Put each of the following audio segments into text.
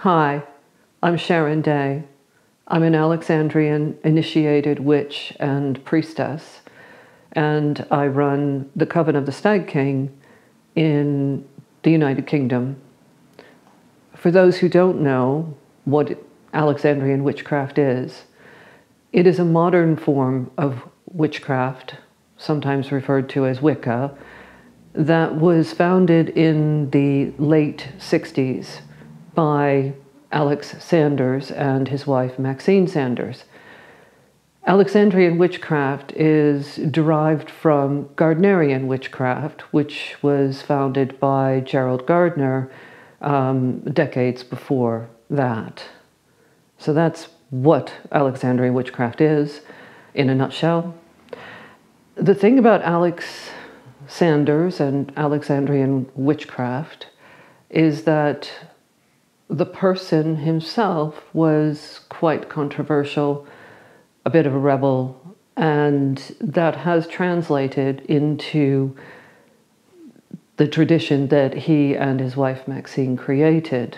Hi, I'm Sharon Day. I'm an Alexandrian initiated witch and priestess, and I run the Coven of the Stag King in the United Kingdom. For those who don't know what Alexandrian witchcraft is, it is a modern form of witchcraft, sometimes referred to as Wicca, that was founded in the late 60s by Alex Sanders and his wife Maxine Sanders. Alexandrian witchcraft is derived from Gardnerian witchcraft, which was founded by Gerald Gardner decades before that. So that's what Alexandrian witchcraft is in a nutshell. The thing about Alex Sanders and Alexandrian witchcraft is that the person himself was quite controversial, a bit of a rebel, and that has translated into the tradition that he and his wife Maxine created.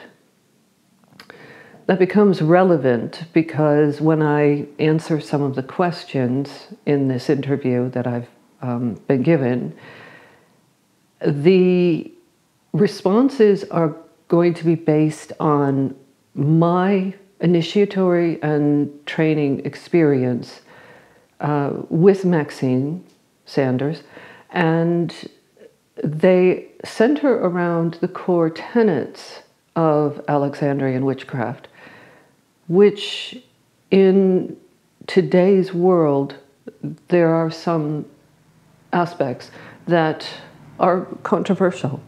That becomes relevant because when I answer some of the questions in this interview that I've been given, the responses are going to be based on my initiatory and training experience with Maxine Sanders, and they center around the core tenets of Alexandrian witchcraft, which in today's world there are some aspects that are controversial.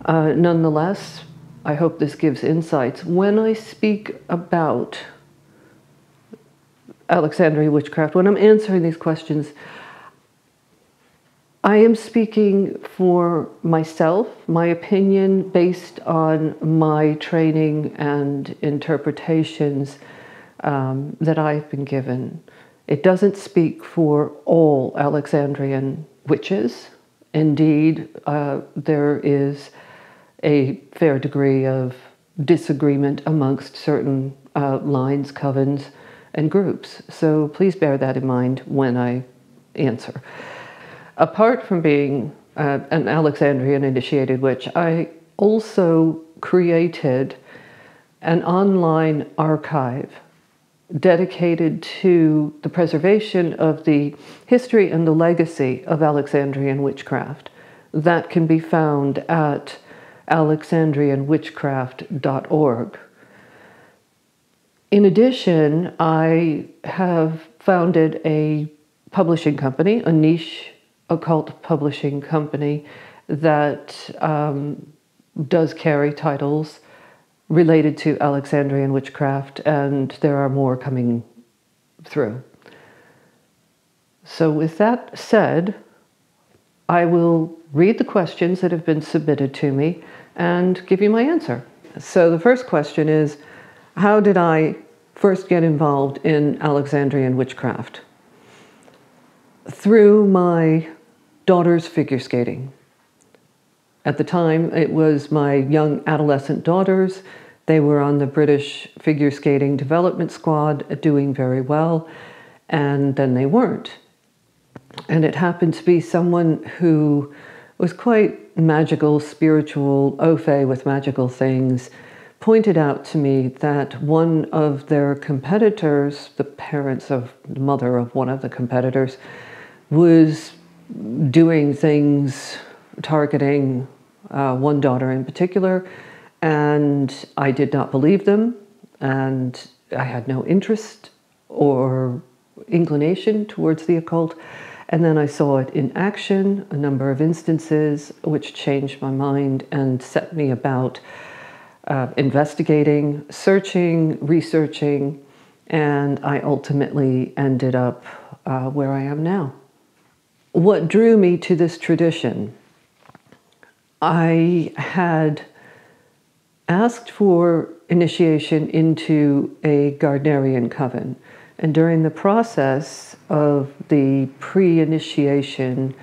Nonetheless, I hope this gives insights. When I speak about Alexandrian witchcraft, when I'm answering these questions, I am speaking for myself, my opinion based on my training and interpretations that I've been given. It doesn't speak for all Alexandrian witches. Indeed, there is a fair degree of disagreement amongst certain lines, covens, and groups. So please bear that in mind when I answer. Apart from being an Alexandrian initiated witch, I also created an online archive dedicated to the preservation of the history and the legacy of Alexandrian witchcraft that can be found at alexandrianwitchcraft.org. In addition, I have founded a publishing company, a niche occult publishing company that does carry titles related to Alexandrian witchcraft, and there are more coming through. So with that said, I will read the questions that have been submitted to me and give you my answer. So the first question is, how did I first get involved in Alexandrian witchcraft? Through my daughter's figure skating. At the time, it was my young adolescent daughters. They were on the British figure skating development squad, doing very well, and then they weren't. And it happened to be someone who was quite magical, spiritual, au fait with magical things, pointed out to me that one of their competitors, the parents of the mother of one of the competitors, was doing things targeting one daughter in particular, and I did not believe them, and I had no interest or inclination towards the occult. And then I saw it in action, a number of instances, which changed my mind and set me about investigating, searching, researching, and I ultimately ended up where I am now. What drew me to this tradition? I had asked for initiation into a Gardnerian coven, and during the process of the pre-initiation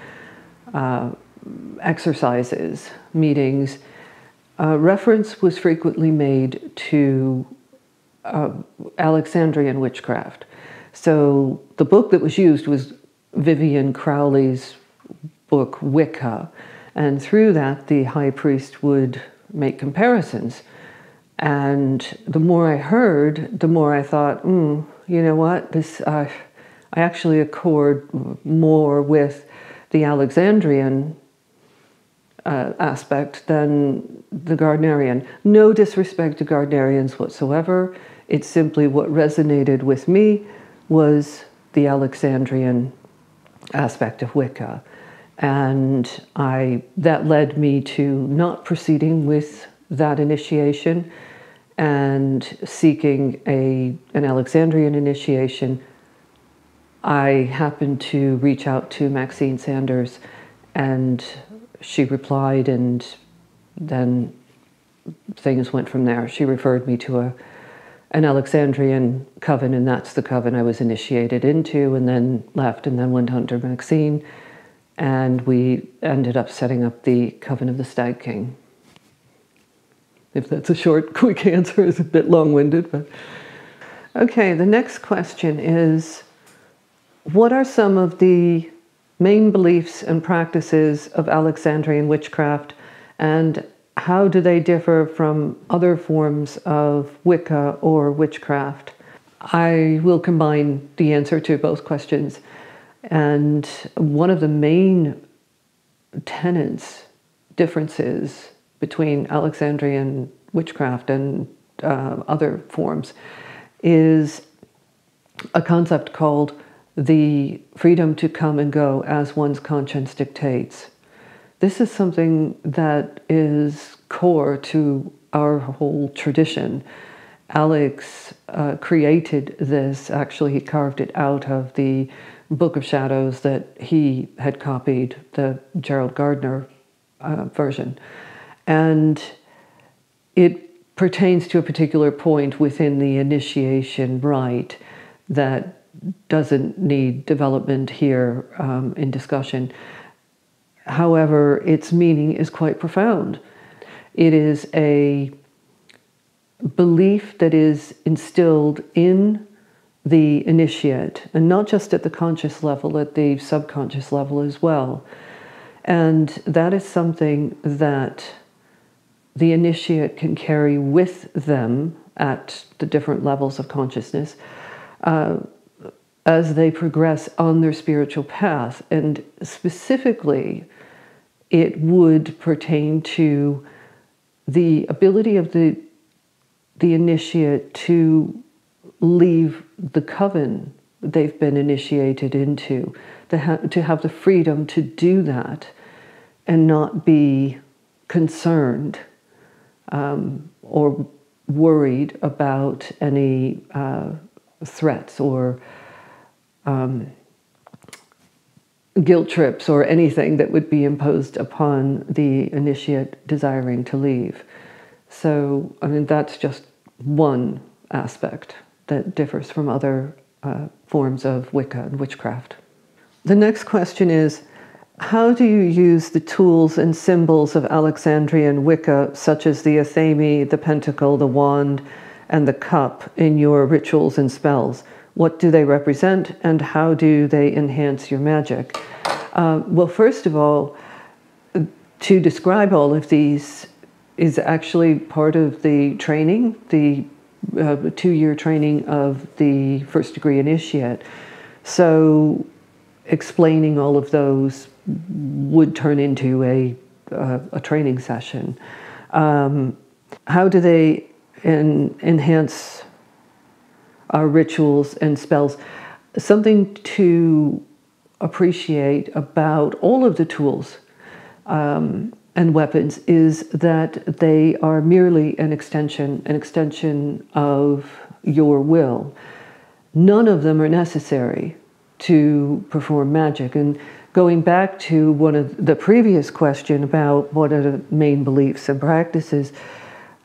exercises, meetings, reference was frequently made to Alexandrian witchcraft. So the book that was used was Vivian Crowley's book, Wicca. And through that, the high priest would make comparisons. And the more I heard, the more I thought, you know what, I actually accord more with the Alexandrian aspect than the Gardnerian. No disrespect to Gardnerians whatsoever. It's simply what resonated with me was the Alexandrian aspect of Wicca. And that led me to not proceeding with that initiation and seeking an Alexandrian initiation. I happened to reach out to Maxine Sanders, and she replied, and then things went from there. She referred me to an Alexandrian coven, and that's the coven I was initiated into, and then left, and then went under Maxine, and we ended up setting up the Coven of the Stag King. If that's a short, quick answer, it's a bit long-winded, but... Okay, the next question is, what are some of the main beliefs and practices of Alexandrian witchcraft, and how do they differ from other forms of Wicca or witchcraft? I will combine the answer to both questions. And one of the main tenets, differences between Alexandrian witchcraft and other forms is a concept called the freedom to come and go as one's conscience dictates. This is something that is core to our whole tradition. Alex created this, actually he carved it out of the Book of Shadows that he had copied, the Gerald Gardner version. And it pertains to a particular point within the initiation rite that doesn't need development here in discussion. However, its meaning is quite profound. It is a belief that is instilled in the initiate, and not just at the conscious level, at the subconscious level as well. And that is something that the initiate can carry with them at the different levels of consciousness as they progress on their spiritual path. And specifically, it would pertain to the ability of the initiate to leave the coven they've been initiated into, to have the freedom to do that and not be concerned or worried about any threats or guilt trips or anything that would be imposed upon the initiate desiring to leave. So, I mean, that's just one aspect that differs from other forms of Wicca and witchcraft. The next question is, how do you use the tools and symbols of Alexandrian Wicca, such as the athame, the pentacle, the wand, and the cup, in your rituals and spells? What do they represent, and how do they enhance your magic? Well, first of all, to describe all of these is actually part of the training, the 2-year training of the first degree initiate. So explaining all of those would turn into a training session. How do they enhance our rituals and spells? Something to appreciate about all of the tools and weapons is that they are merely an extension of your will. None of them are necessary to perform magic. And going back to one of the previous question about what are the main beliefs and practices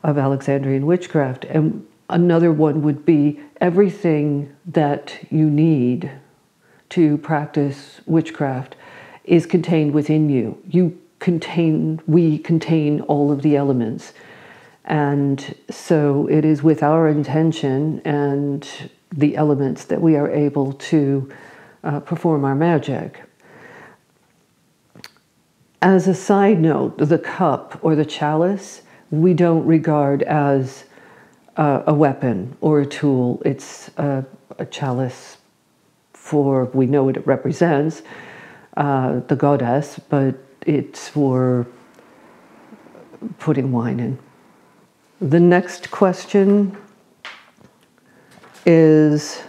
of Alexandrian witchcraft, and another one would be everything that you need to practice witchcraft is contained within you. You we contain all of the elements. And so it is with our intention and the elements that we are able to perform our magic. As a side note, the cup or the chalice, we don't regard as a weapon or a tool. It's a chalice for, we know what it represents, the goddess, but it's for putting wine in. The next question is,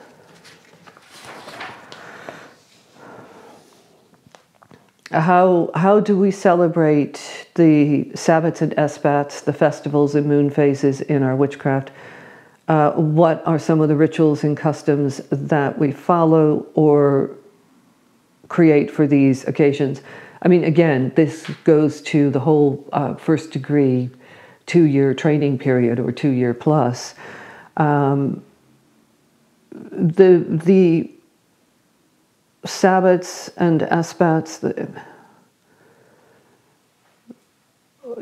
how do we celebrate the Sabbats and Esbats, the festivals and moon phases in our witchcraft? What are some of the rituals and customs that we follow or create for these occasions? I mean, again, this goes to the whole first degree 2-year training period or 2-year plus. The Sabbats and Esbats,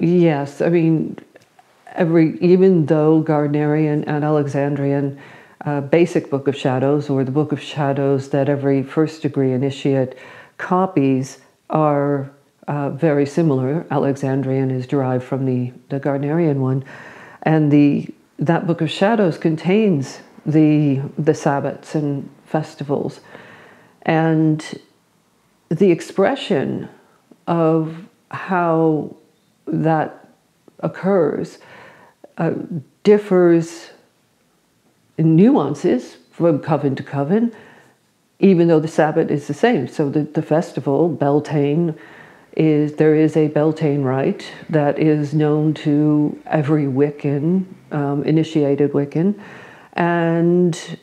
yes, I mean, even though Gardnerian and Alexandrian basic Book of Shadows, or the Book of Shadows that every first degree initiate copies, are very similar. Alexandrian is derived from the Gardnerian one, and that Book of Shadows contains the Sabbats and festivals, and the expression of how that occurs differs in nuances from coven to coven, even though the Sabbat is the same. So the festival, Beltane, there is a Beltane rite that is known to every Wiccan, initiated Wiccan, and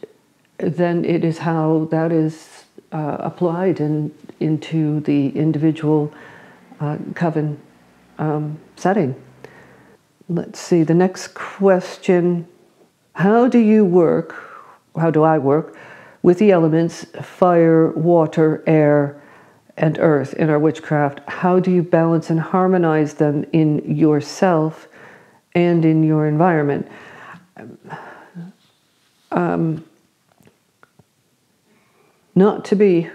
then it is how that is applied into the individual coven setting. Let's see, the next question. How do I work with the elements fire, water, air, and earth in our witchcraft? How do you balance and harmonize them in yourself and in your environment? Not to be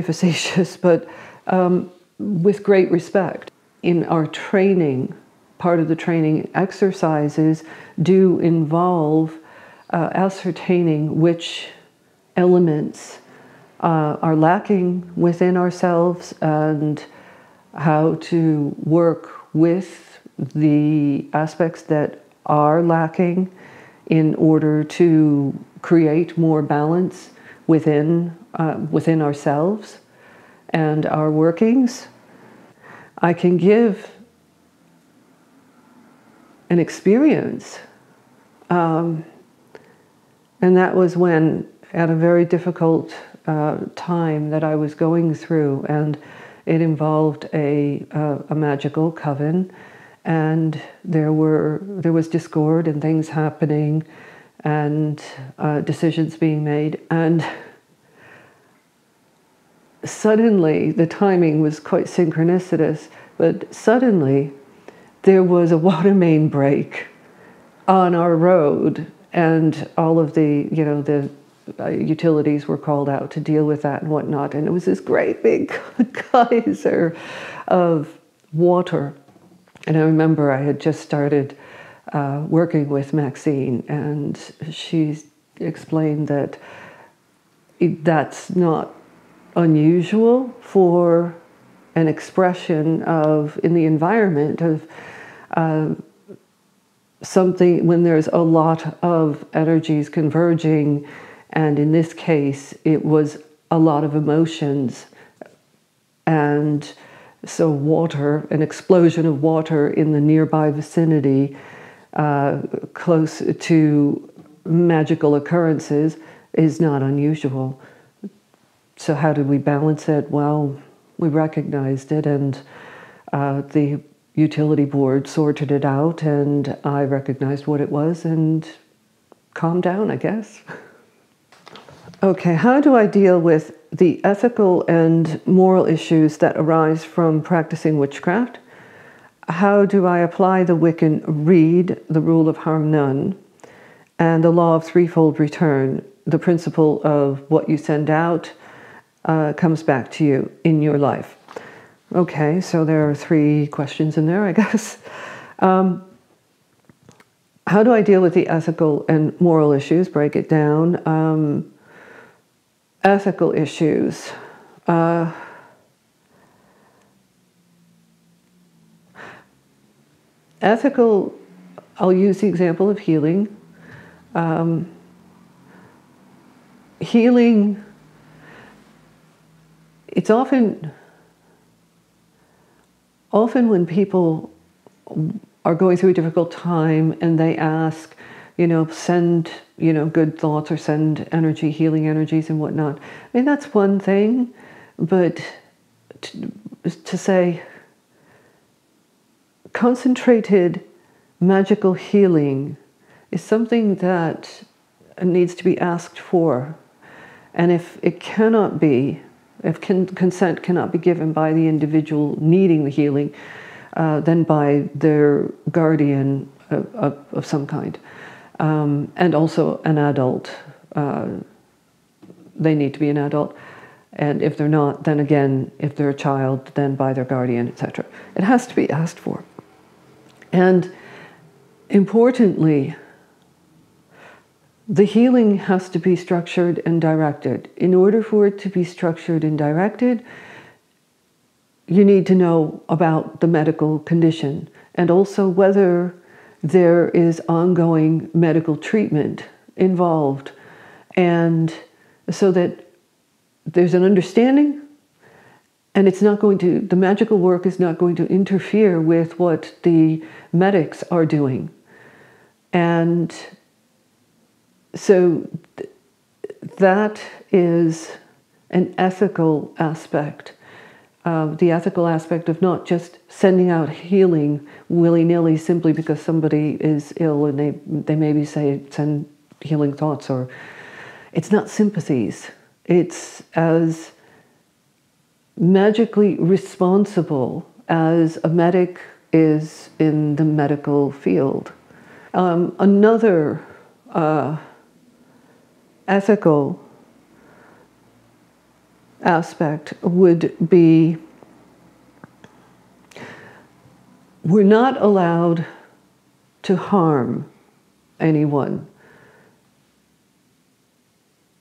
facetious, but with great respect. In our training, part of the training exercises do involve ascertaining which elements are lacking within ourselves and how to work with the aspects that are lacking in order to create more balance within ourselves and our workings. I can give an experience, and that was when, at a very difficult time that I was going through, and it involved a magical coven, and there was discord and things happening, and decisions being made, and suddenly, the timing was quite synchronicitous, but suddenly there was a water main break on our road, and all of the utilities were called out to deal with that and whatnot, and it was this great big geyser of water. And I remember I had just started working with Maxine, and she explained that that's not unusual for an expression of, in the environment, of something when there's a lot of energies converging, and in this case it was a lot of emotions, and so water, an explosion of water in the nearby vicinity, close to magical occurrences, is not unusual. So how did we balance it? Well, we recognized it, and the utility board sorted it out, and I recognized what it was and calmed down, I guess. Okay, how do I deal with the ethical and moral issues that arise from practicing witchcraft. How do I apply the Wiccan Rede, the rule of harm none, and the law of threefold return, the principle of what you send out comes back to you in your life? Okay, so there are 3 questions in there, I guess. How do I deal with the ethical and moral issues? Break it down. Ethical issues. Ethical, I'll use the example of healing. Healing, it's often when people are going through a difficult time and they ask, send, good thoughts or send energy, healing energies and whatnot. I mean, that's one thing, but to say concentrated magical healing is something that needs to be asked for. And if it cannot be, if consent cannot be given by the individual needing the healing, then by their guardian of some kind. And also an adult. They need to be an adult. And if they're not, then again, if they're a child, then by their guardian, etc. It has to be asked for. And importantly, the healing has to be structured and directed. In order for it to be structured and directed, you need to know about the medical condition and also whether there is ongoing medical treatment involved, and so that there's an understanding, and the magical work is not going to interfere with what the medics are doing. And so that is an ethical aspect. The ethical aspect of not just sending out healing willy-nilly simply because somebody is ill and they maybe say send healing thoughts, or it's not sympathies. It's as magically responsible as a medic is in the medical field. Another ethical aspect would be we're not allowed to harm anyone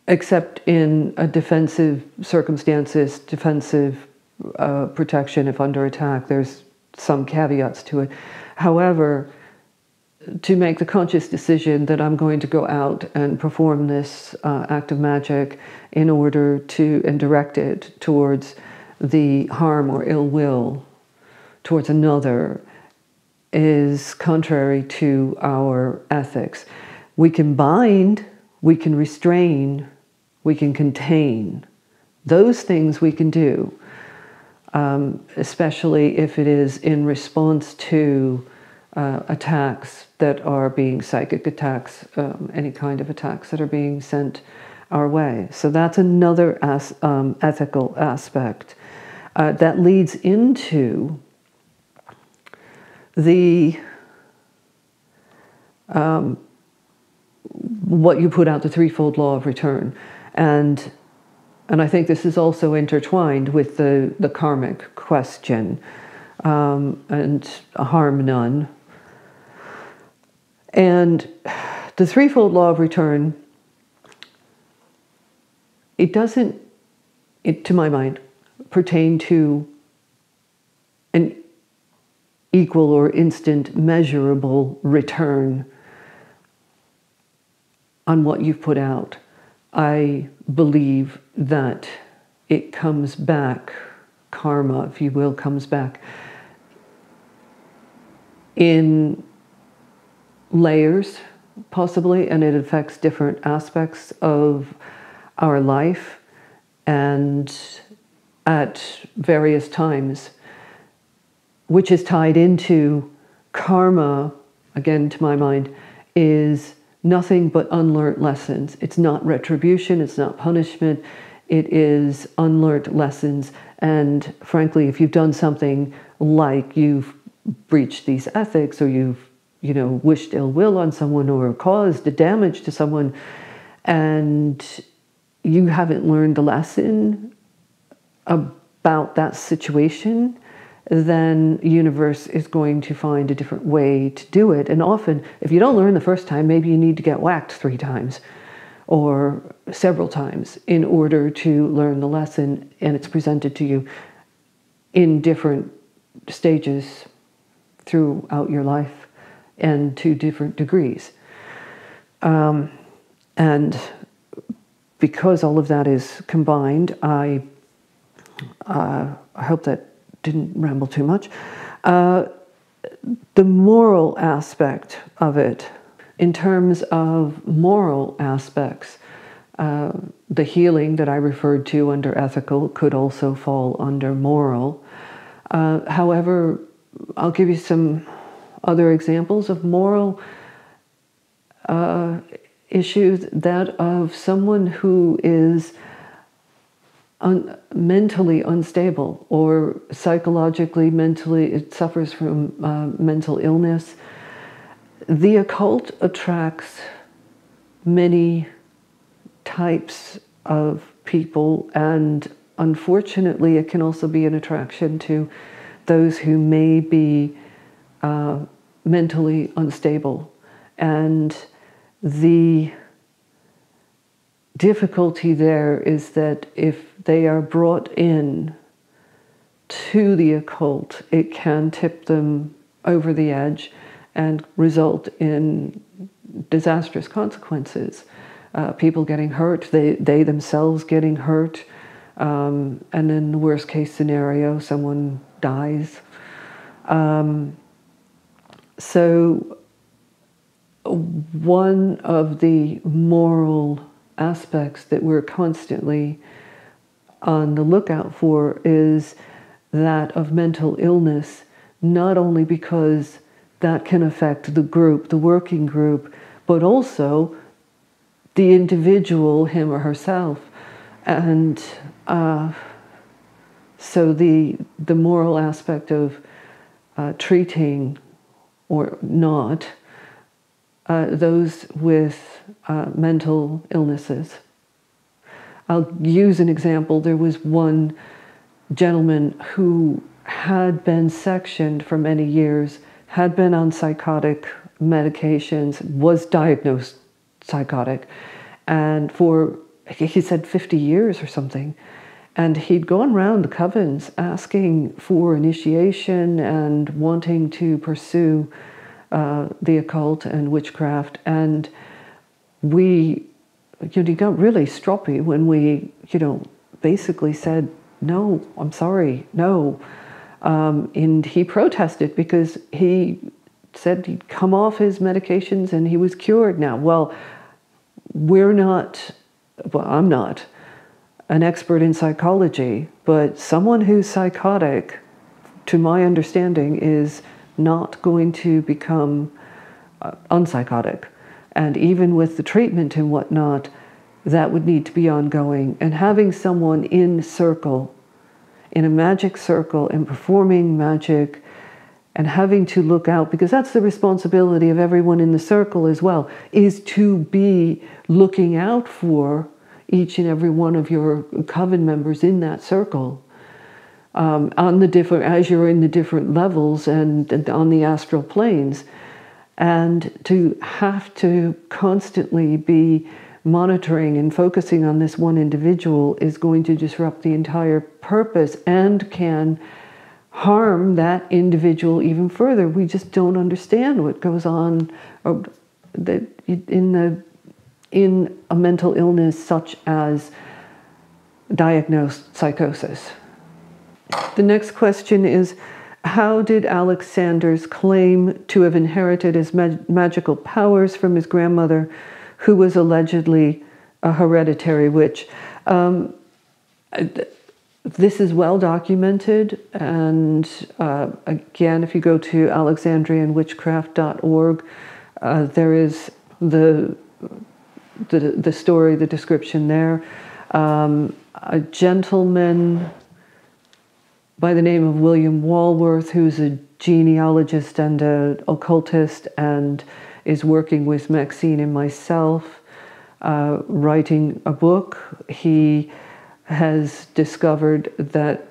except in a defensive circumstances, defensive protection. If under attack, there's some caveats to it. However, to make the conscious decision that I'm going to go out and perform this act of magic in order to, and direct it towards the harm or ill will towards another, is contrary to our ethics. We can bind, we can restrain, we can contain. Those things we can do, especially if it is in response to attacks that are being psychic attacks, any kind of attacks that are being sent our way. So that's another ethical aspect that leads into the what you put out, the threefold law of return, and I think this is also intertwined with the karmic question and harm none. And the threefold law of return, it doesn't, to my mind, pertain to an equal or instant measurable return on what you've put out. I believe that it comes back, karma, if you will, comes back in layers, possibly, and it affects different aspects of our life and at various times, which is tied into karma, again, to my mind, is nothing but unlearned lessons. It's not retribution, it's not punishment, It is unlearned lessons. And frankly, if you've done something like you've breached these ethics, or you've, wished ill will on someone or caused damage to someone, and you haven't learned the lesson about that situation, then the universe is going to find a different way to do it. And often, if you don't learn the first time, maybe you need to get whacked 3 times or several times in order to learn the lesson, and it's presented to you in different stages throughout your life and to different degrees. And because all of that is combined, I hope that didn't ramble too much. The moral aspect of it, in terms of moral aspects, the healing that I referred to under ethical could also fall under moral. However, I'll give you some other examples of moral issues, that of someone who is mentally unstable, or psychologically, mentally, it suffers from mental illness. The occult attracts many types of people, and unfortunately it can also be an attraction to those who may be mentally unstable. And the difficulty there is that if they are brought in to the occult, it can tip them over the edge and result in disastrous consequences. People getting hurt, they themselves getting hurt, and in the worst case scenario, someone dies. So one of the moral aspects that we're constantly on the lookout for is that of mental illness, not only because that can affect the group, the working group, but also the individual, him or herself. And so the moral aspect of treating or not those with mental illnesses. I'll use an example. There was one gentleman who had been sectioned for many years, had been on psychotic medications, was diagnosed psychotic, and for, he said, 50 years or something. And he'd gone around the covens asking for initiation and wanting to pursue the occult and witchcraft. And he got really stroppy when we, basically said, no, I'm sorry, no. And he protested because he said he'd come off his medications and he was cured now. Well, I'm not an expert in psychology, but someone who's psychotic, to my understanding, is not going to become unpsychotic. And even with the treatment and whatnot, that would need to be ongoing. And having someone in a magic circle, and performing magic, and having to look out, because that's the responsibility of everyone in the circle as well, is to be looking out for each and every one of your coven members in that circle. As you're in the different levels and on the astral planes, and to have to constantly be monitoring and focusing on this one individual is going to disrupt the entire purpose and can harm that individual even further. We just don't understand what goes on in a mental illness such as diagnosed psychosis. The next question is, how did Alex Sanders claim to have inherited his magical powers from his grandmother, who was allegedly a hereditary witch? This is well documented, and again, if you go to alexandrianwitchcraft.org, there is the story, the description there. a gentleman by the name of William Walworth, who's a genealogist and an occultist and is working with Maxine and myself, writing a book. He has discovered that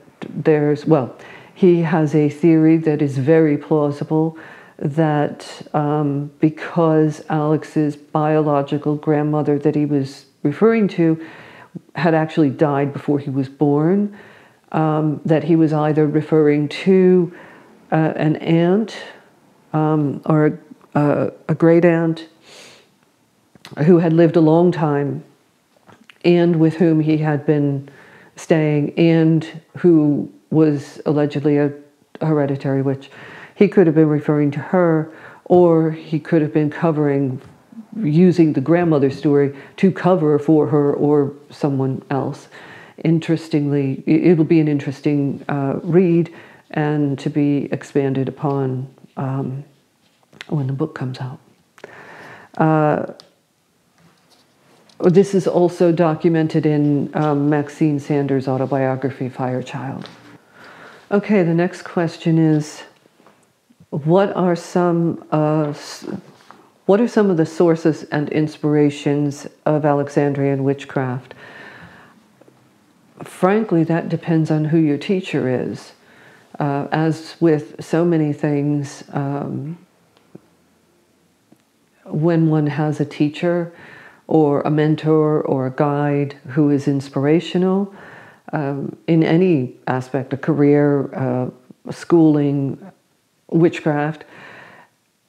he has a theory that is very plausible, that because Alex's biological grandmother that he was referring to had actually died before he was born, that he was either referring to an aunt or a great aunt who had lived a long time and with whom he had been staying and who was allegedly a hereditary witch. He could have been referring to her, or he could have been using the grandmother story to cover for her or someone else. Interestingly, it'll be an interesting read and to be expanded upon when the book comes out. This is also documented in Maxine Sanders' autobiography, Fire Child. Okay, the next question is, what are some of the sources and inspirations of Alexandrian witchcraft? Frankly, that depends on who your teacher is. As with so many things, when one has a teacher or a mentor or a guide who is inspirational, in any aspect, a career, schooling, witchcraft,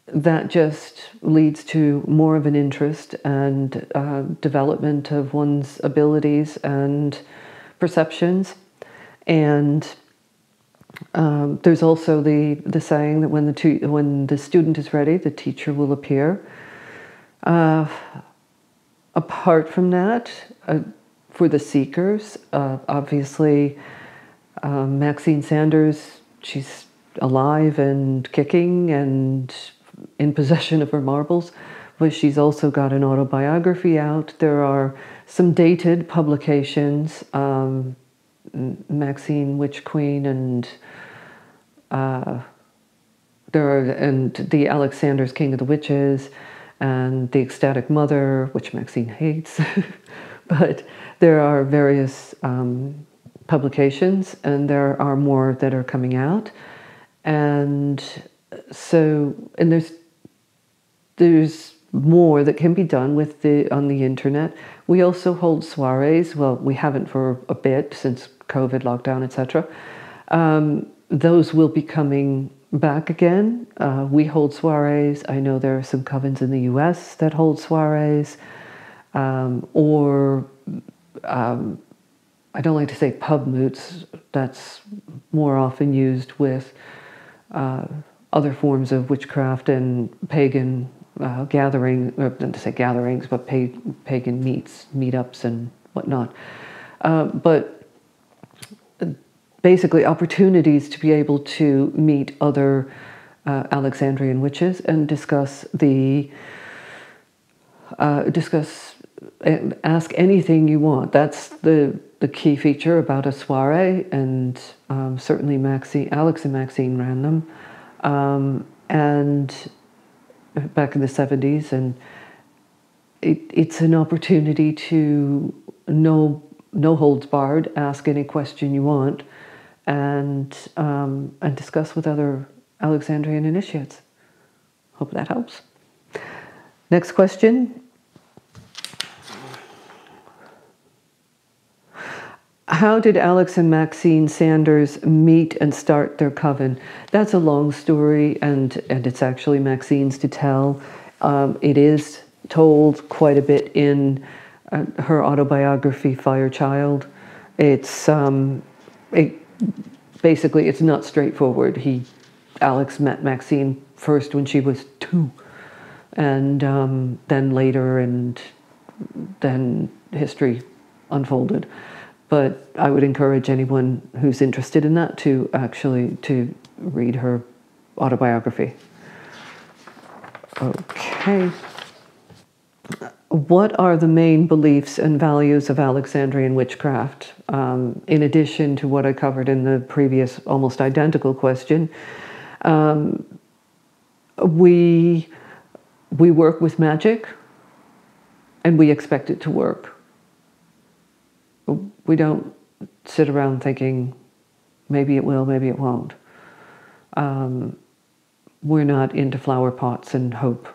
that just leads to more of an interest and development of one's abilities and perceptions. And there's also the saying that when the student is ready, the teacher will appear. Apart from that, for the seekers, obviously, Maxine Sanders, she's alive and kicking and in possession of her marbles, but she's also got an autobiography out. There are some dated publications, Maxine Witch Queen, and the Alexander's King of the Witches, and the Ecstatic Mother, which Maxine hates. But there are various publications, and there are more that are coming out. And so, and there's more that can be done on the internet. We also hold soirees. Well, we haven't for a bit since COVID lockdown, etc. Those will be coming back again. We hold soirees. I know there are some covens in the US that hold soirees, I don't like to say pub moots. That's more often used with other forms of witchcraft and pagan gathering, or not to say gatherings, but pagan meetups and whatnot. But basically opportunities to be able to meet other Alexandrian witches and ask anything you want. That's the key feature about a soiree, and certainly Alex and Maxine ran them, and back in the 70s, and it's an opportunity to no holds barred, ask any question you want, and discuss with other Alexandrian initiates. Hope that helps. Next question. How did Alex and Maxine Sanders meet and start their coven? That's a long story, and it's actually Maxine's to tell. It is told quite a bit in her autobiography, Fire Child. Basically, it's not straightforward. Alex met Maxine first when she was 2, and then later, and then history unfolded. But I would encourage anyone who's interested in that to read her autobiography. Okay. what are the main beliefs and values of Alexandrian witchcraft? In addition to what I covered in the previous almost identical question, we work with magic and we expect it to work. We don't sit around thinking, maybe it will, maybe it won't. We're not into flower pots and hope.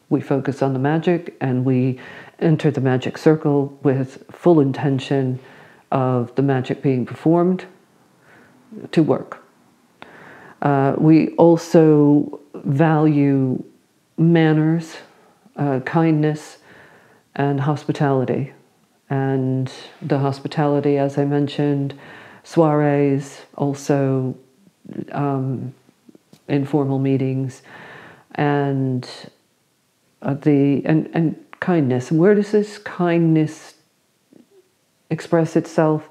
We focus on the magic and we enter the magic circle with full intention of the magic being performed to work. We also value manners, kindness, and hospitality. And the hospitality, as I mentioned, soirees, also informal meetings, and kindness. And where does this kindness express itself?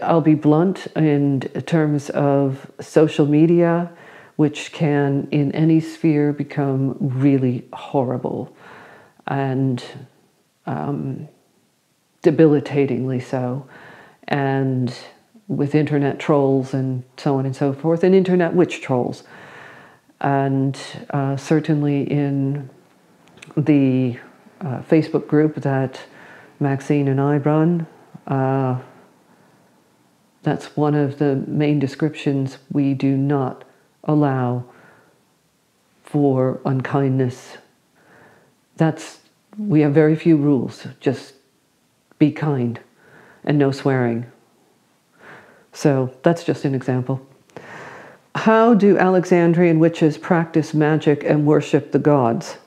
I'll be blunt in terms of social media, which can, in any sphere, become really horrible and debilitatingly so. And with internet trolls and so on and so forth, and internet witch trolls. And certainly in the Facebook group that Maxine and I run, that's one of the main descriptions. We do not allow for unkindness. We have very few rules. Just be kind and no swearing. So that's just an example. How do Alexandrian witches practice magic and worship the gods?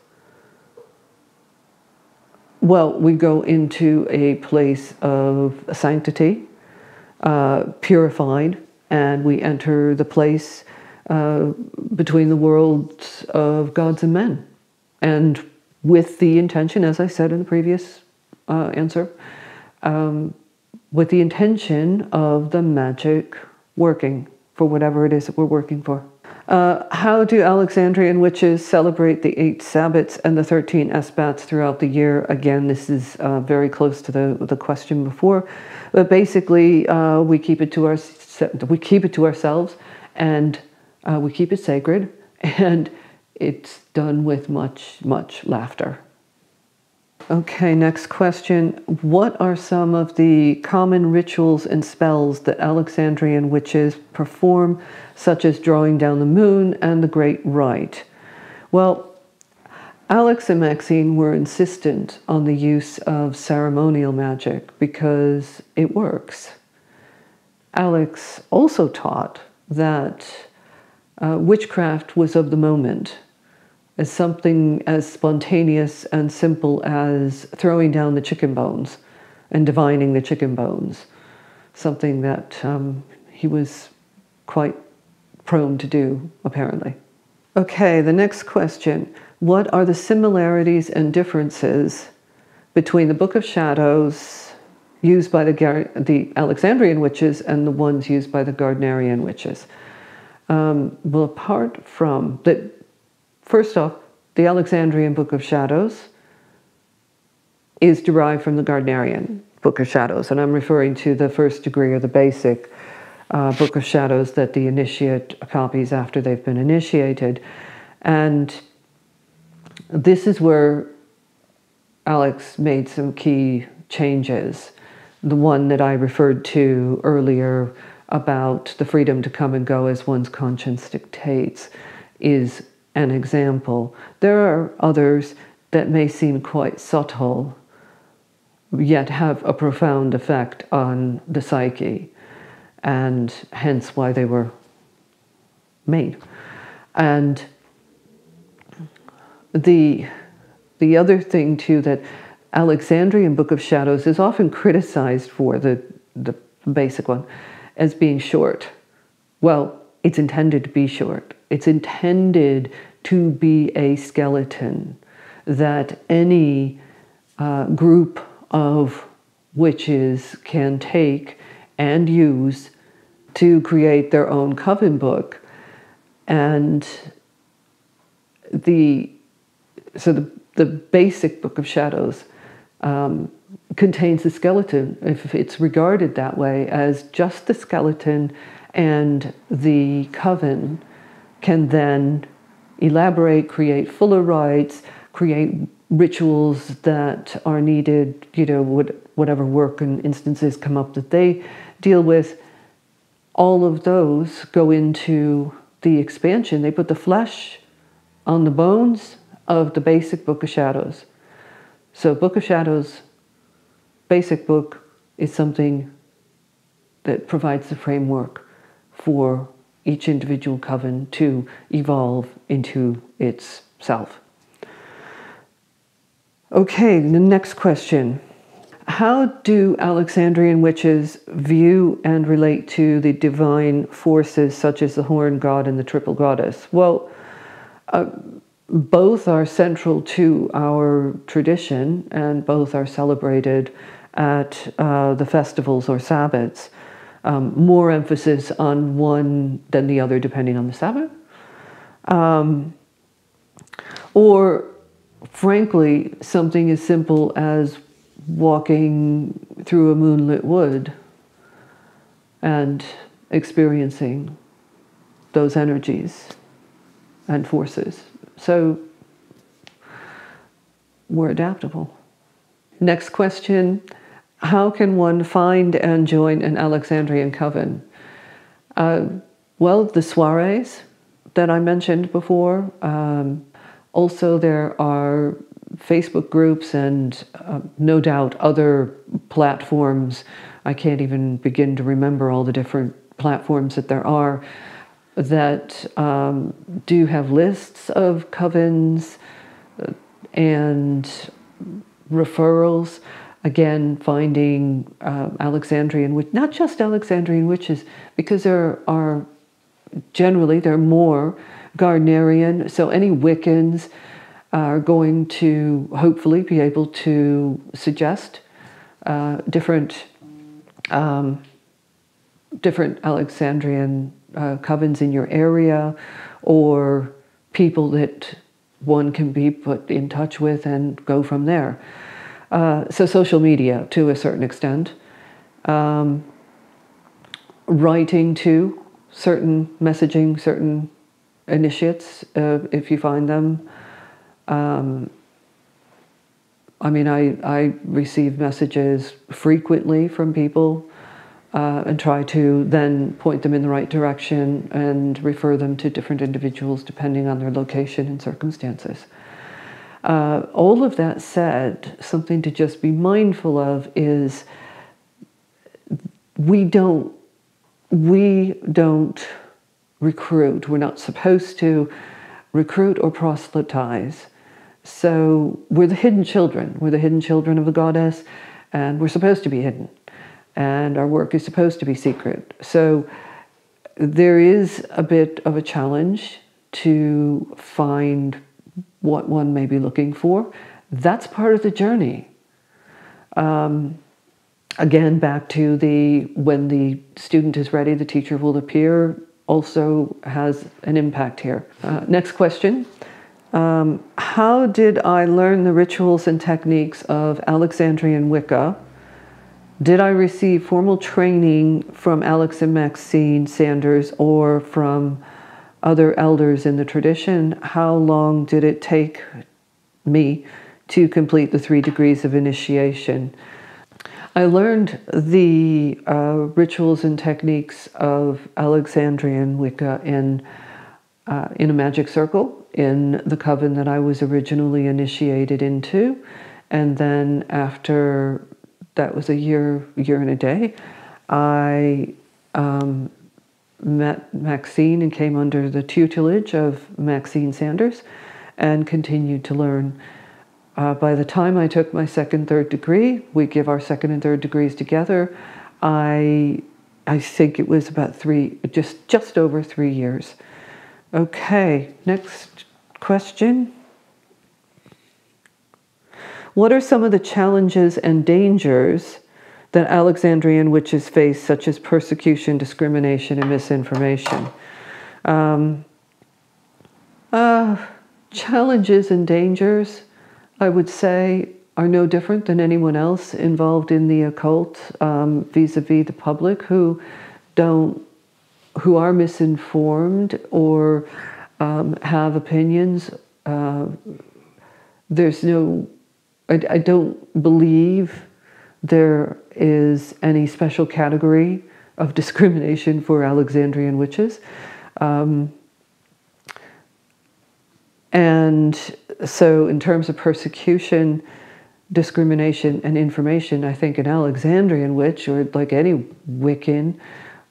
Well, we go into a place of sanctity, purified, and we enter the place between the worlds of gods and men. And with the intention, as I said in the previous answer, with the intention of the magic working for whatever it is that we're working for. How do Alexandrian witches celebrate the 8 Sabbats and the 13 Esbats throughout the year? Again, this is very close to the question before, but basically we keep it to ourselves, and we keep it sacred, and it's done with much, much laughter. Okay, next question. What are some of the common rituals and spells that Alexandrian witches perform, such as drawing down the moon and the Great Rite? Well, Alex and Maxine were insistent on the use of ceremonial magic because it works. Alex also taught that witchcraft was of the moment, as something as spontaneous and simple as throwing down the chicken bones and divining the chicken bones, something that he was quite prone to do, apparently. Okay, the next question. What are the similarities and differences between the Book of Shadows used by the Alexandrian witches and the ones used by the Gardnerian witches? Well, apart from that, first off, the Alexandrian Book of Shadows is derived from the Gardnerian Book of Shadows, and I'm referring to the first degree or the basic Book of Shadows that the initiate copies after they've been initiated. And this is where Alex made some key changes. The one that I referred to earlier about the freedom to come and go as one's conscience dictates is an example. There are others that may seem quite subtle, yet have a profound effect on the psyche, and hence why they were made. And the other thing too, that Alexandrian Book of Shadows is often criticized for, the basic one, as being short. Well, it's intended to be short. It's intended to be a skeleton that any group of witches can take and use to create their own coven book. And the the basic Book of Shadows contains the skeleton, if it's regarded that way, as just the skeleton, and the Coven can then elaborate, create fuller rites, create rituals that are needed, whatever work and instances come up that they deal with. All of those go into the expansion. They put the flesh on the bones of the basic Book of Shadows. So Book of Shadows, basic book, is something that provides the framework for each individual coven to evolve into its self. Okay, the next question. How do Alexandrian witches view and relate to the divine forces such as the horned god and the triple goddess? Well, both are central to our tradition, and both are celebrated at the festivals or Sabbats. More emphasis on one than the other, depending on the Sabbath. Or, frankly, something as simple as walking through a moonlit wood and experiencing those energies and forces. So we're adaptable. Next question. How can one find and join an Alexandrian coven? Well, the soirees that I mentioned before. Also, there are Facebook groups and no doubt other platforms. I can't even begin to remember all the different platforms that there are that do have lists of covens and referrals. Again, finding Alexandrian, not just Alexandrian witches, because there are more Gardnerian, so any Wiccans are going to hopefully be able to suggest different Alexandrian covens in your area, or people that one can be put in touch with and go from there. So social media to a certain extent. Writing to certain messaging, certain initiates, if you find them. I mean, I receive messages frequently from people and try to then point them in the right direction and refer them to different individuals depending on their location and circumstances. All of that said, something to just be mindful of is we don't recruit. We're not supposed to recruit or proselytize. So we're the hidden children. We're the hidden children of the goddess, and we're supposed to be hidden. And our work is supposed to be secret. So there is a bit of a challenge to find what one may be looking for. That's part of the journey. Again, back to when the student is ready, the teacher will appear, also has an impact here. Next question. How did I learn the rituals and techniques of Alexandrian Wicca? Did I receive formal training from Alex and Maxine Sanders or from other elders in the tradition? How long did it take me to complete the 3 degrees of initiation? I learned the rituals and techniques of Alexandrian Wicca in a magic circle in the coven that I was originally initiated into. And then after that was a year and a day, I met Maxine and came under the tutelage of Maxine Sanders and continued to learn. By the time I took my 2nd, 3rd degree, we give our 2nd and 3rd degrees together. I think it was about just over 3 years. Okay, next question. What are some of the challenges and dangers that Alexandrian witches face, such as persecution, discrimination, and misinformation? Challenges and dangers. I would say, are no different than anyone else involved in the occult, vis-a-vis the public who are misinformed or have opinions. I don't believe there is any special category of discrimination for Alexandrian witches. And so in terms of persecution, discrimination, and information, I think an Alexandrian witch, or like any Wiccan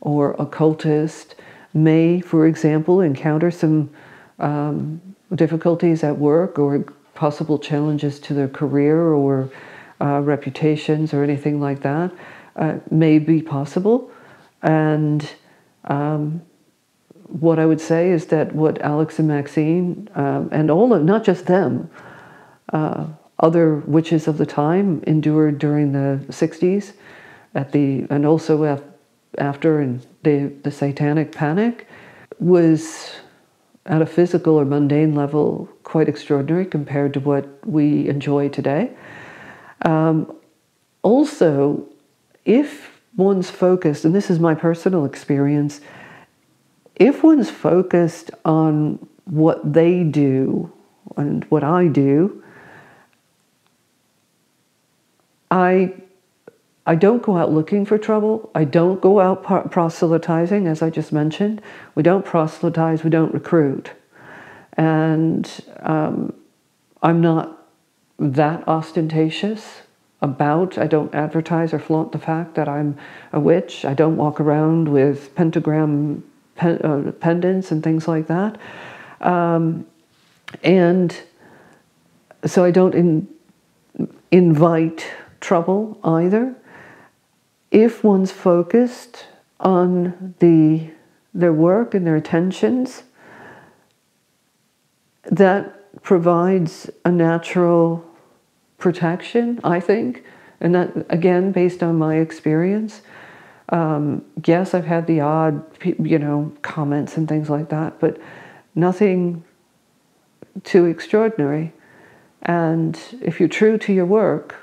or occultist, may, for example, encounter some difficulties at work or possible challenges to their career or reputations or anything like that. May be possible. And what I would say is that what Alex and Maxine, and not just them, other witches of the time endured during the 60s, and also after and the Satanic Panic, was at a physical or mundane level quite extraordinary compared to what we enjoy today. Also, if one's focused, and this is my personal experience, if one's focused on what they do and what I do, I don't go out looking for trouble. I don't go out proselytizing, as I just mentioned. We don't proselytize, we don't recruit. And I'm not that ostentatious I don't advertise or flaunt the fact that I'm a witch. I don't walk around with pentagram pendants and things like that. And so I don't invite trouble either. If one's focused on their work and their attentions, that provides a natural protection, I think. And that, again, based on my experience. Yes, I've had the odd, comments and things like that, but nothing too extraordinary. And if you're true to your work,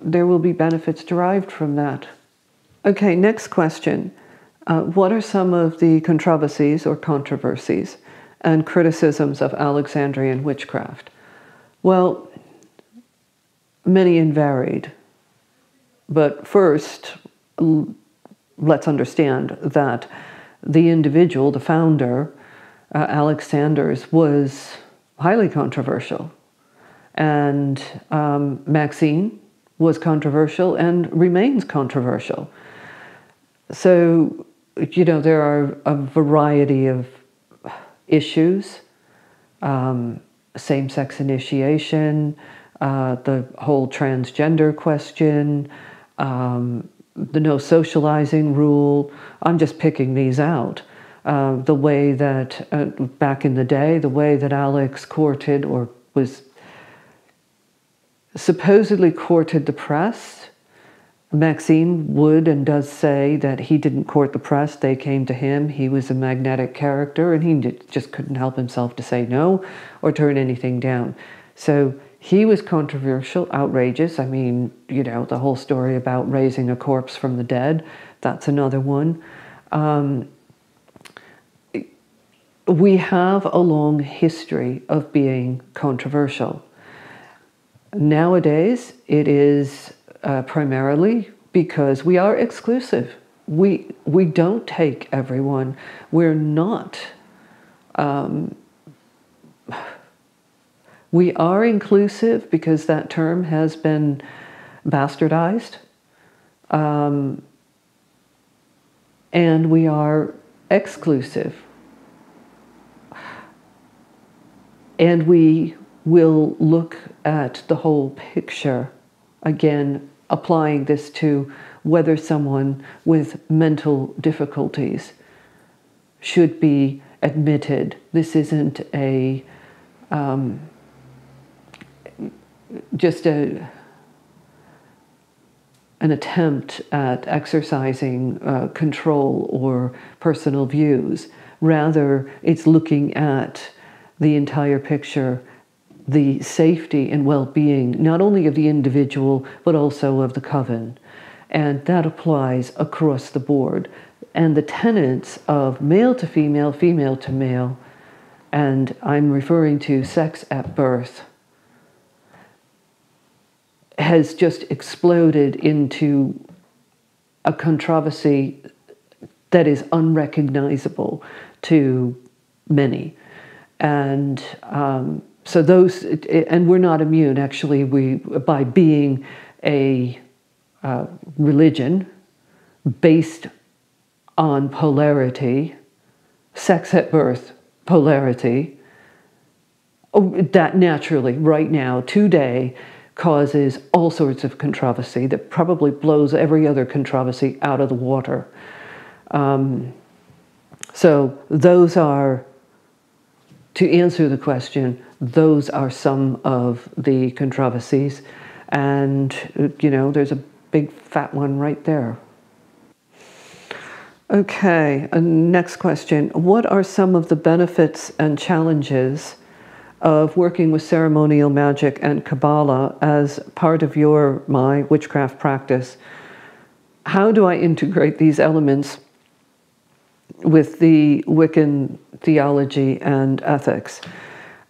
there will be benefits derived from that. Okay, next question. What are some of the controversies and criticisms of Alexandrian witchcraft? Well, many and varied. But first, let's understand that the individual, the founder, Alex Sanders, was highly controversial. And Maxine was controversial and remains controversial. So, there are a variety of issues, same-sex initiation, the whole transgender question, the no socializing rule. I'm just picking these out. The way that, back in the day, the way that Alex courted or was supposedly courted the press. Maxine would and does say that he didn't court the press, they came to him. He was a magnetic character and he just couldn't help himself to say no or turn anything down. So he was controversial, outrageous. I mean, the whole story about raising a corpse from the dead, that's another one. We have a long history of being controversial. Nowadays, it is primarily because we are exclusive. We don't take everyone. We're not. We are inclusive because that term has been bastardized. And we are exclusive. And we will look at the whole picture, again, applying this to whether someone with mental difficulties should be admitted. This isn't just an attempt at exercising control or personal views. Rather, it's looking at the entire picture the safety and well-being, not only of the individual, but also of the coven. And that applies across the board. And the tenets of male to female, female to male, and I'm referring to sex at birth, has just exploded into a controversy that is unrecognizable to many. And so those, and we're not immune, actually, by being a religion based on polarity, sex at birth polarity, that naturally, right now, today, causes all sorts of controversy that probably blows every other controversy out of the water. So those are, to answer the question, those are some of the controversies. And, you know, there's a big fat one right there. Okay, next question. What are some of the benefits and challenges of working with ceremonial magic and Kabbalah as part of my witchcraft practice? How do I integrate these elements with the Wiccan theology and ethics?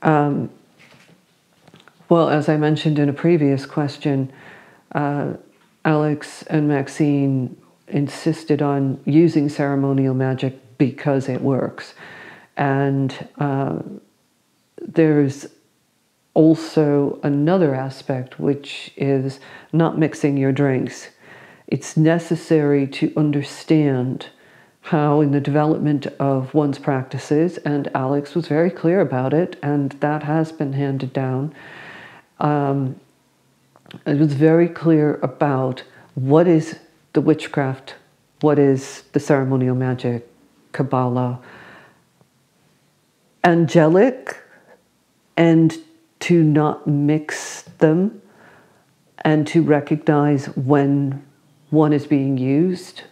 Well, as I mentioned in a previous question, Alex and Maxine insisted on using ceremonial magic because it works. And there's also another aspect, which is not mixing your drinks. It's necessary to understand how, in the development of one's practices, and Alex was very clear about it, and that has been handed down, it was very clear about what is the witchcraft, what is the ceremonial magic, Kabbalah, angelic, and to not mix them, and to recognize when one is being used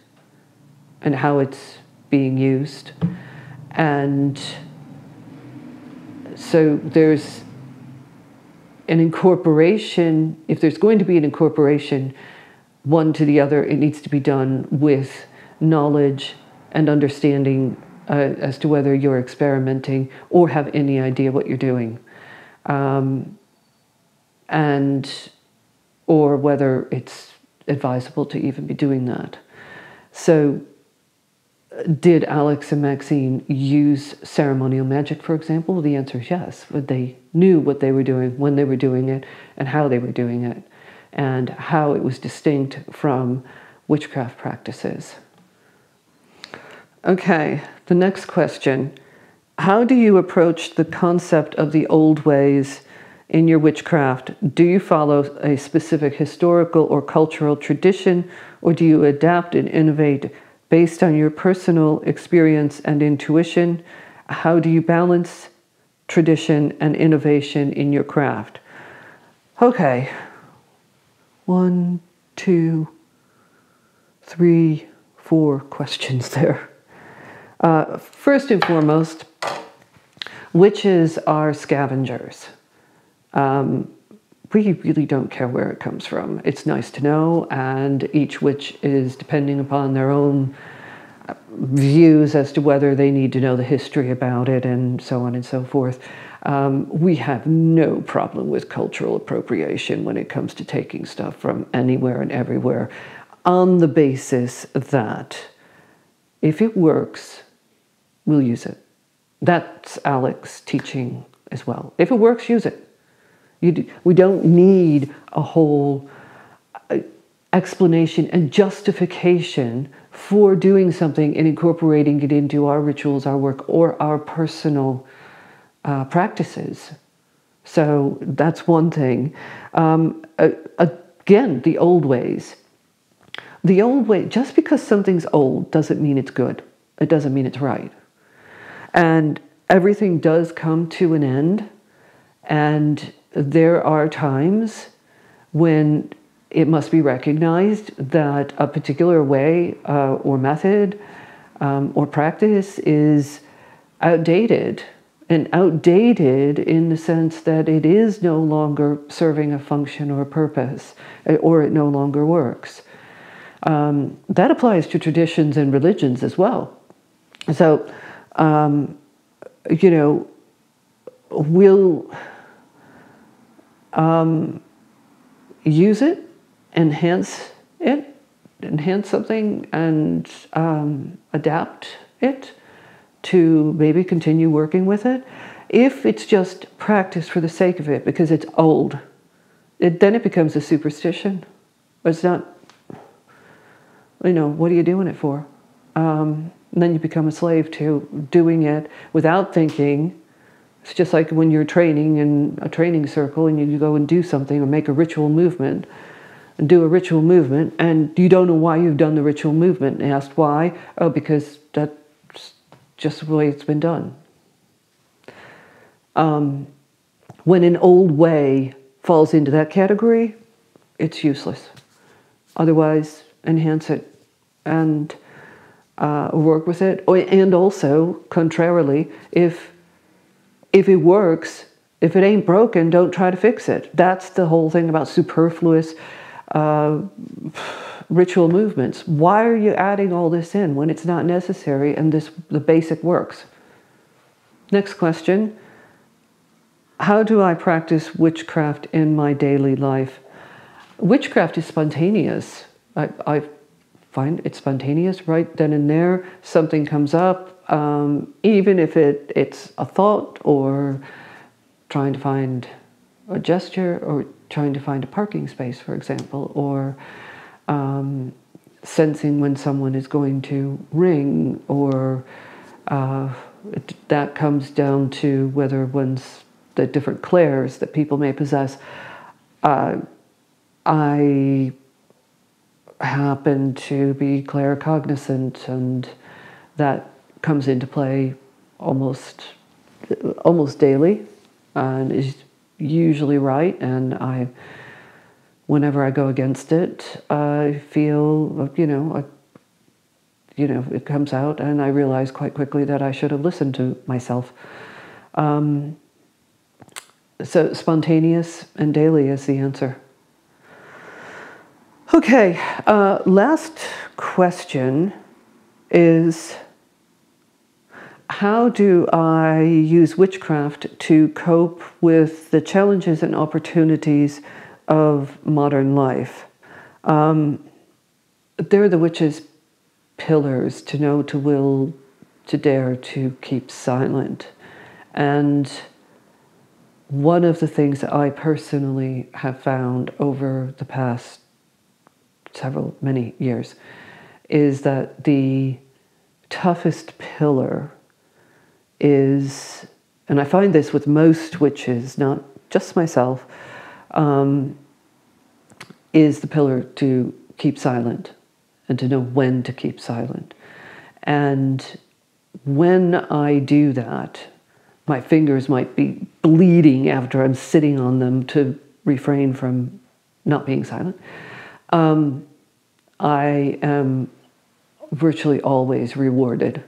and how it's being used. And so there's an incorporation. If there's going to be an incorporation one to the other, it needs to be done with knowledge and understanding as to whether you're experimenting or have any idea what you're doing, or whether it's advisable to even be doing that. So did Alex and Maxine use ceremonial magic, for example? The answer is yes. But they knew what they were doing, when they were doing it, and how they were doing it, and how it was distinct from witchcraft practices. Okay, the next question. How do you approach the concept of the old ways in your witchcraft? Do you follow a specific historical or cultural tradition, or do you adapt and innovate based on your personal experience and intuition? How do you balance tradition and innovation in your craft? Okay. 1, 2, 3, 4 questions there. First and foremost, witches are scavengers. We really don't care where it comes from. It's nice to know, and each witch is depending upon their own views as to whether they need to know the history about it and so on and so forth. We have no problem with cultural appropriation when it comes to taking stuff from anywhere and everywhere, on the basis that if it works, we'll use it. That's Alex's teaching as well. If it works, use it. We don't need a whole explanation and justification for doing something and incorporating it into our rituals, our work, or our personal practices. So that's one thing. Again, the old ways. The old way, just because something's old doesn't mean it's good. It doesn't mean it's right. And everything does come to an end. And there are times when it must be recognized that a particular way or method or practice is outdated and outdated in the sense that it is no longer serving a function or a purpose, or it no longer works. That applies to traditions and religions as well. So, you know, we'll use it, enhance something, and adapt it to maybe continue working with it. If it's just practice for the sake of it, because it's old, then it becomes a superstition. It's not, you know, what are you doing it for? And then you become a slave to doing it without thinking. It's just like when you're training in a training circle and you go and do something or make a ritual movement, and do a ritual movement, and you don't know why you've done the ritual movement. And asked why? Oh, because that's just the way it's been done. When an old way falls into that category, it's useless. Otherwise, enhance it and work with it. And also, contrarily, if it works, if it ain't broken, don't try to fix it. That's the whole thing about superfluous ritual movements. Why are you adding all this in when it's not necessary and the basic works? Next question. How do I practice witchcraft in my daily life? Witchcraft is spontaneous. I find it's spontaneous right then and there. Something comes up, even if it's a thought or trying to find a gesture or trying to find a parking space, for example, or sensing when someone is going to ring, or that comes down to whether one's the different clairs that people may possess. I happen to be claircognizant, and that comes into play almost daily, and is usually right. And whenever I go against it, I feel, it comes out, and I realize quite quickly that I should have listened to myself. So spontaneous and daily is the answer. Okay, last question is, how do I use witchcraft to cope with the challenges and opportunities of modern life? They're the witch's pillars: to know, to will, to dare, to keep silent. And one of the things that I personally have found over the past many years is that the toughest pillar is, and I find this with most witches, not just myself, is the pillar to keep silent and to know when to keep silent. And when I do that, my fingers might be bleeding after I'm sitting on them to refrain from not being silent. I am virtually always rewarded,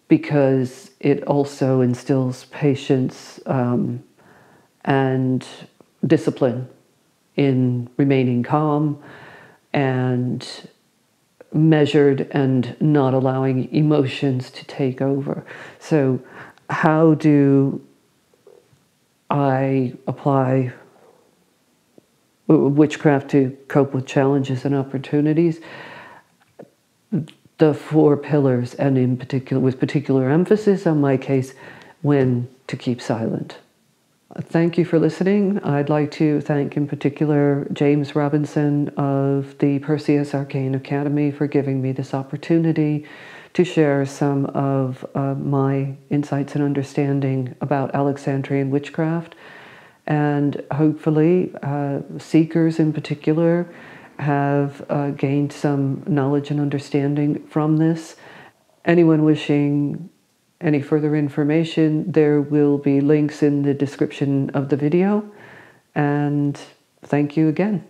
because it also instills patience and discipline in remaining calm and measured and not allowing emotions to take over. So how do I apply witchcraft to cope with challenges and opportunities? The 4 pillars, and in particular, with particular emphasis on my case, when to keep silent. Thank you for listening. I'd like to thank in particular James Robinson of the Perseus Arcane Academy for giving me this opportunity to share some of my insights and understanding about Alexandrian witchcraft. And hopefully seekers in particular have gained some knowledge and understanding from this. Anyone wishing any further information, there will be links in the description of the video. And thank you again.